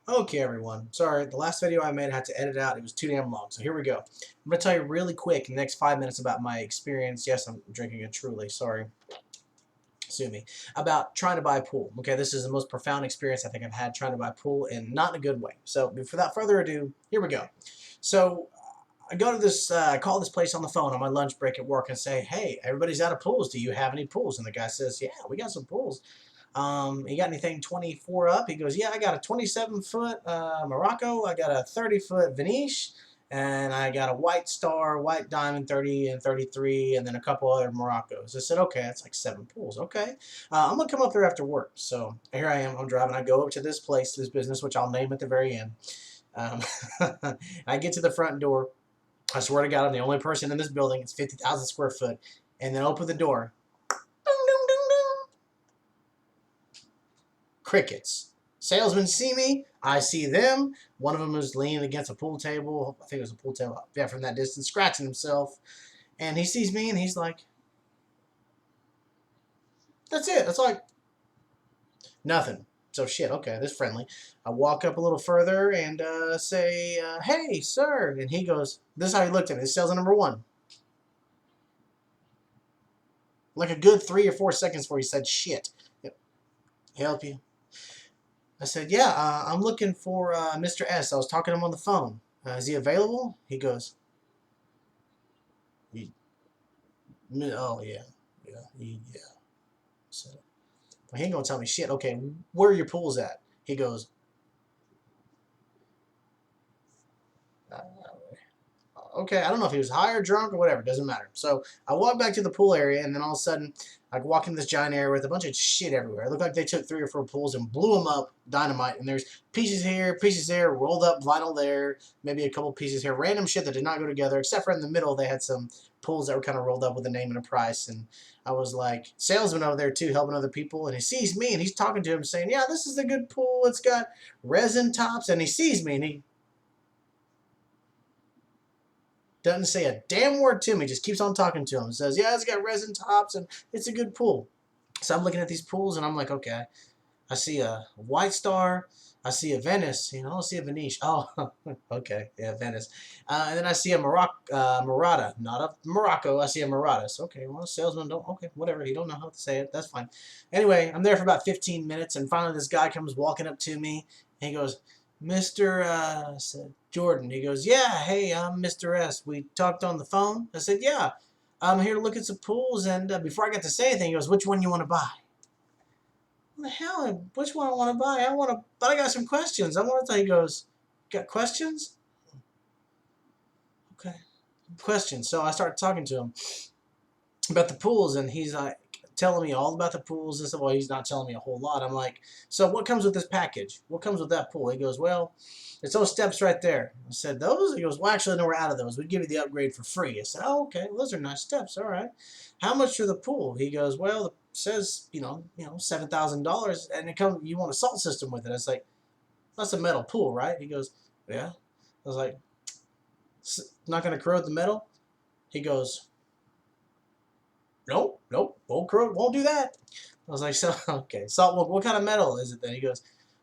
Okay, everyone. Sorry, the last video I made I had to edit out. It was too damn long. So here we go. I'm going to tell you really quick in the next 5 minutes about my experience. Yes, I'm drinking a Truly. Sorry. Sue me. About trying to buy a pool. Okay, this is the most profound experience I think I've had trying to buy a pool, and not in a good way. So without further ado, here we go. So I go to this, I call this place on the phone on my lunch break at work and say, hey, everybody's out of pools. Do you have any pools? And the guy says, yeah, we got some pools. You got anything 24 up? He goes, yeah, I got a 27-foot Morocco. I got a 30-foot Vanish. And I got a White Star, White Diamond 30 and 33, and then a couple other Moroccos. I said, okay, that's like 7 pools. Okay. I'm going to come up there after work. So here I am. I'm driving. I go up to this place, this business, which I'll name at the very end. Um, I get to the front door. I swear to God, I'm the only person in this building. It's 50,000 square foot. And then open the door. Crickets. Salesmen see me. I see them. One of them is leaning against a pool table. I think it was a pool table. Yeah, from that distance, scratching himself. And he sees me and he's like, that's it. That's like nothing. So shit, okay, this friendly. I walk up a little further and say, hey, sir. And he goes, this is how he looked at me. This is salesman number one. Like a good 3 or 4 seconds before he said shit. Yep. Help you? I said, yeah, I'm looking for Mr. S. I was talking to him on the phone. Is he available? He goes, oh, yeah. Yeah. So, well, he ain't going to tell me shit. Okay, where are your pools at? He goes, uh, okay, I don't know if he was high or drunk or whatever. Doesn't matter. So I walk back to the pool area, and then all of a sudden, I walk in this giant area with a bunch of shit everywhere. It looked like they took 3 or 4 pools and blew them up, dynamite. And there's pieces here, pieces there, rolled up vinyl there, maybe a couple pieces here, random shit that did not go together. Except for in the middle, they had some pools that were kind of rolled up with a name and a price. And I was like, salesman over there too, helping other people. And he sees me, and he's talking to him, saying, "Yeah, this is a good pool. It's got resin tops." And he sees me, and he doesn't say a damn word to me, just keeps on talking to him. Says, yeah, it's got resin tops and it's a good pool. So I'm looking at these pools and I'm like, okay, I see a White Star. I see a Venice. I don't see a Venice. Oh, okay. Yeah, Venice. And then I see a Murata. Not a Morocco. I see a Murata. So, okay, well, salesman don't, okay, whatever. He don't know how to say it. That's fine. Anyway, I'm there for about 15 minutes and finally this guy comes walking up to me and he goes, Mr. Said Jordan. He goes, yeah, hey, I'm Mr. S. We talked on the phone. I said, yeah, I'm here to look at some pools. And before I got to say anything, he goes, which one you want to buy? What the hell? Which one I want to buy? But I got some questions. I want to tell you. He goes, got questions? Okay. Questions. So I start talking to him about the pools, and he's like telling me all about the pools and stuff. Well, he's not telling me a whole lot. I'm like, so what comes with this package? What comes with that pool? He goes, well, it's those steps right there. I said, those? He goes, well, actually, no, we're out of those. We'd give you the upgrade for free. I said, oh, okay. Well, those are nice steps. All right. How much for the pool? He goes, well, it says, $7,000, and it comes. You want a salt system with it. I was like, that's a metal pool, right? He goes, yeah. I was like, not going to corrode the metal? He goes, nope, won't corrode, won't do that. I was like, so, okay. Salt, what kind of metal is it then? He goes,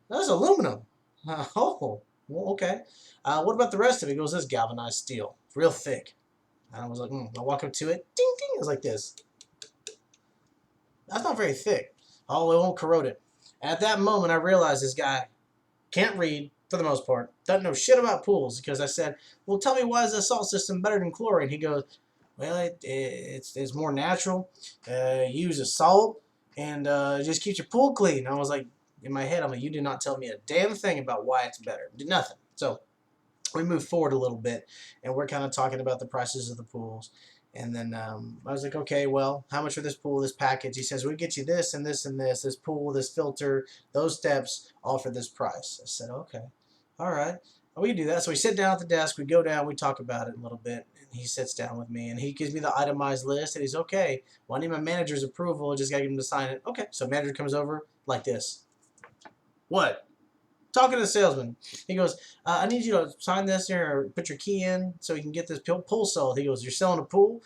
that's aluminum. Oh, well, okay. What about the rest of it? He goes, this galvanized steel. It's real thick. And I was like, I walk up to it. Ding, ding. It was like this. That's not very thick. Oh, it won't corrode it. At that moment, I realized this guy can't read for the most part, doesn't know shit about pools, because I said, well, tell me, why is the salt system better than chlorine? He goes, well, it's more natural. You use a salt, and it just keeps your pool clean. I was like, in my head, I'm like, you did not tell me a damn thing about why it's better. Did nothing. So we moved forward a little bit, and we're kind of talking about the prices of the pools. And then I was like, okay, well, how much for this pool, this package? He says, we'll get you this and this and this pool, this filter, those steps, all for this price. I said, okay, all right. We can do that. So we sit down at the desk, we go down, we talk about it a little bit. And he sits down with me, and he gives me the itemized list, and he's, okay, well, I need my manager's approval. Just got to get him to sign it. Okay, so manager comes over like this. What? Talking to the salesman. He goes, I need you to sign this here or put your key in so we can get this pool sold. He goes, you're selling a pool?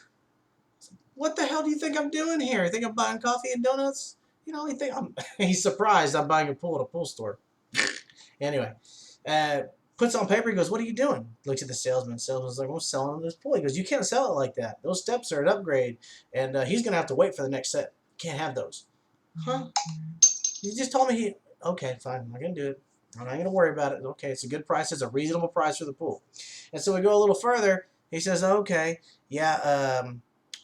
What the hell do you think I'm doing here? You think I'm buying coffee and donuts? You think he's surprised I'm buying a pool at a pool store. Anyway, uh, puts on paper. He goes, "What are you doing?" Looks at the salesman. Salesman's like, "I'm selling him this pool." He goes, "You can't sell it like that. Those steps are an upgrade, and he's gonna have to wait for the next set. Can't have those." Huh? He just told me he. Okay, fine. I'm not gonna do it. I'm not gonna worry about it. Okay, it's a good price. It's a reasonable price for the pool. And so we go a little further. He says, "Okay, yeah.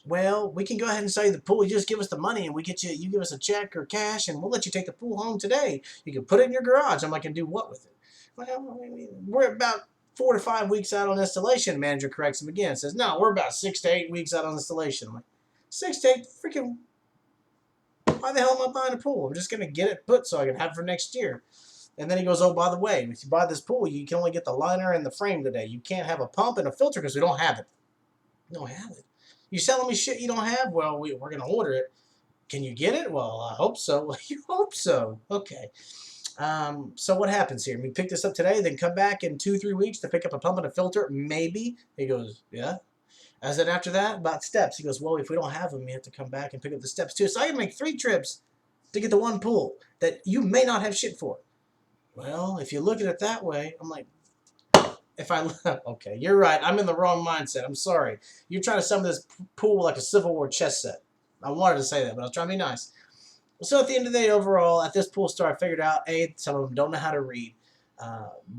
Well, we can go ahead and sell you the pool. You just give us the money, and we get you. You give us a check or cash, and we'll let you take the pool home today. You can put it in your garage." I'm like, "And do what with it?" Well, I mean, we're about 4 to 5 weeks out on installation. Manager corrects him again. Says, "No, we're about 6 to 8 weeks out on installation." I'm like, 6 to 8 freaking. Why the hell am I buying a pool? I'm just gonna get it put so I can have it for next year. And then he goes, "Oh, by the way, if you buy this pool, you can only get the liner and the frame today. You can't have a pump and a filter because we don't have it." We don't have it. You selling me shit you don't have? Well, we're going to order it. Can you get it? Well, I hope so. Well, you hope so. Okay. So what happens here? We pick this up today, then come back in 2-3 weeks to pick up a pump and a filter? Maybe. He goes, "Yeah." I said, "After that, about steps." He goes, "Well, if we don't have them, you have to come back and pick up the steps too." So I can make 3 trips to get the one pool that you may not have shit for. Well, if you look at it that way, I'm like, if I okay, you're right. I'm in the wrong mindset. I'm sorry. You're trying to sum this pool like a Civil War chess set. I wanted to say that, but I was trying to be nice. So at the end of the day, overall, at this pool store, I figured out A, some of them don't know how to read.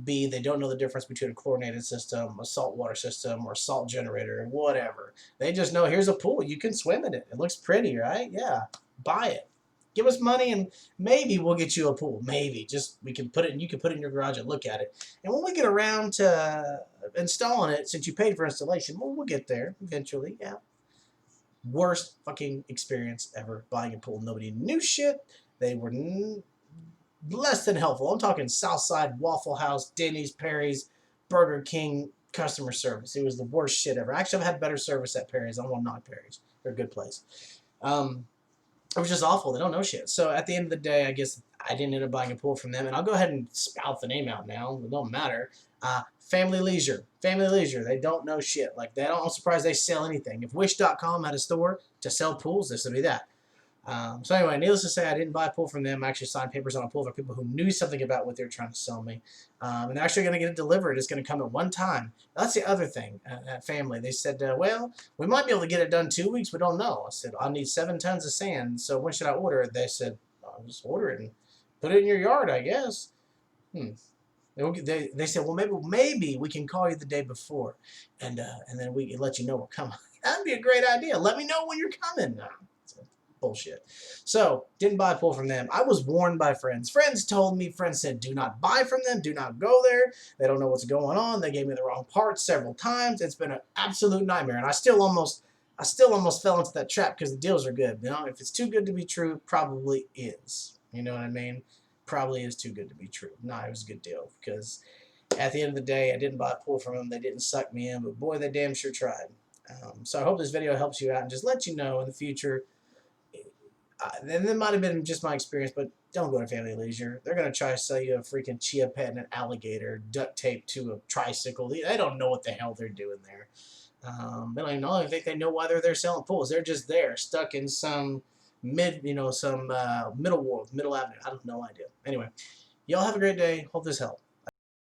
B, they don't know the difference between a chlorinated system, a saltwater system, or a salt generator, whatever. They just know here's a pool. You can swim in it. It looks pretty, right? Yeah. Buy it. Give us money and maybe we'll get you a pool. Maybe. Just we can put it you can put it in your garage and look at it. And when we get around to installing it, since you paid for installation, well, we'll get there eventually. Yeah. Worst fucking experience ever buying a pool. Nobody knew shit. They were less than helpful. I'm talking Southside, Waffle House, Denny's, Perry's, Burger King customer service. It was the worst shit ever. Actually, I've had better service at Perry's. I don't want to knock Perry's. They're a good place. It was just awful. They don't know shit. So at the end of the day, I guess I didn't end up buying a pool from them. And I'll go ahead and spout the name out now. It don't matter. Family Leisure. Family Leisure. They don't know shit. Like, they don't, I'm surprised they sell anything. If Wish.com had a store to sell pools, this would be that. So anyway, needless to say, I didn't buy a pool from them. I actually signed papers on a pool for people who knew something about what they were trying to sell me. And they're actually going to get it delivered. It's going to come at one time. That's the other thing at Family. They said, well, we might be able to get it done 2 weeks. We don't know. I said, I'll need 7 tons of sand. So when should I order it? They said, I'll just order it and put it in your yard, I guess. They said, well, maybe we can call you the day before, and then we can let you know we're coming. That'd be a great idea. Let me know when you're coming. No, bullshit. So, didn't buy a pool from them. I was warned by friends. Friends told me, friends said, do not buy from them. Do not go there. They don't know what's going on. They gave me the wrong parts several times. It's been an absolute nightmare. And I still almost fell into that trap because the deals are good. You know, if it's too good to be true, probably is. You know what I mean? Probably is too good to be true. No, it was a good deal because at the end of the day, I didn't buy a pool from them. They didn't suck me in, but boy, they damn sure tried. So I hope this video helps you out and just let you know in the future. And that might have been just my experience, but don't go to Family Leisure. They're going to try to sell you a freaking chia pet and an alligator duct taped to a tricycle. They don't know what the hell they're doing there. They don't even know. I think they know why they're there selling pools. They're just there, stuck in some middle avenue. I have no idea. Anyway, y'all have a great day. Hope this helped.